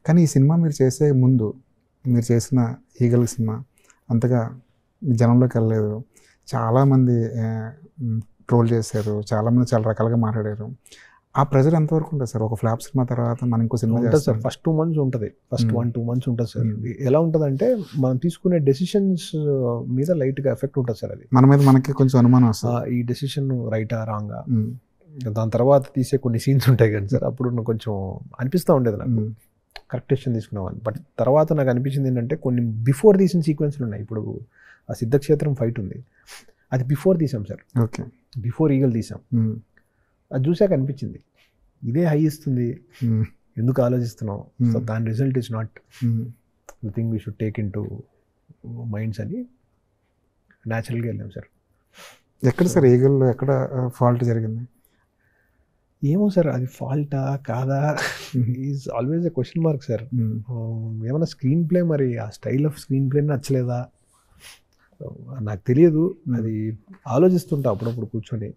కానీ ఈ సినిమా మీరు చేసే ముందు మీరు చేసిన ఈగల్ సినిమా అంతగా జనంలోకి వెళ్ళలేదు. చాలామంది ట్రోల్ చేశారు, చాలామంది చాలా రకాలుగా మాట్లాడారు. ఆ ప్రెజర్ ఎంతవరకు ఉంటుంది సార్? ఒక ఫ్లాప్ సినిమా తర్వాత మనం ఇంకో సినిమా ఉంటుంది సార్. చేస్తాం. ఫస్ట్ 2 months ఉంటుంది. ఫస్ట్ 1-2 months ఉంటుంది సార్. ఎలా ఉంటుందంటే మనం తీసుకునే డెసిషన్స్ మీద లైట్గా ఎఫెక్ట్ ఉంటుంది సార్. అది మన మీద మనకి కొంచెం అనుమానం వస్తుంది. ఈ డెసిషన్ రైటా రాంగా, దాని తర్వాత తీసే కొన్ని సీన్స్ ఉంటాయి కదా సార్, అప్పుడు నాకు కొంచెం అనిపిస్తూ ఉండేది నాకు కరెక్ట్ డెసిషన్ తీసుకున్నామని. బట్ తర్వాత నాకు అనిపించింది ఏంటంటే కొన్ని బిఫోర్ తీసిన సీక్వెన్స్లు ఉన్నాయి. ఇప్పుడు ఆ సిద్ధక్షేత్రం ఫైట్ ఉంది, అది బిఫోర్ తీసాం సార్. ఓకే, బిఫోర్ ఈగల్ తీసాం. అది చూసాక అనిపించింది ఇదే హై ఇస్తుంది, ఎందుకు ఆలోచిస్తున్నాం, సో దాని result is not the thing we should take in to minds అని న్యాచురల్గా వెళ్ళాం సార్. ఎక్కడ సార్ ఈగల్లో ఎక్కడ ఫాల్ట్ జరిగింది? ఏమో సార్, అది ఫాల్టా కాదా is always a question mark sir. ఏమైనా స్క్రీన్ ప్లే, మరి ఆ స్టైల్ ఆఫ్ స్క్రీన్ ప్లే నచ్చలేదా నాకు తెలియదు. అది ఆలోచిస్తుంటా అప్పుడప్పుడు కూర్చొని.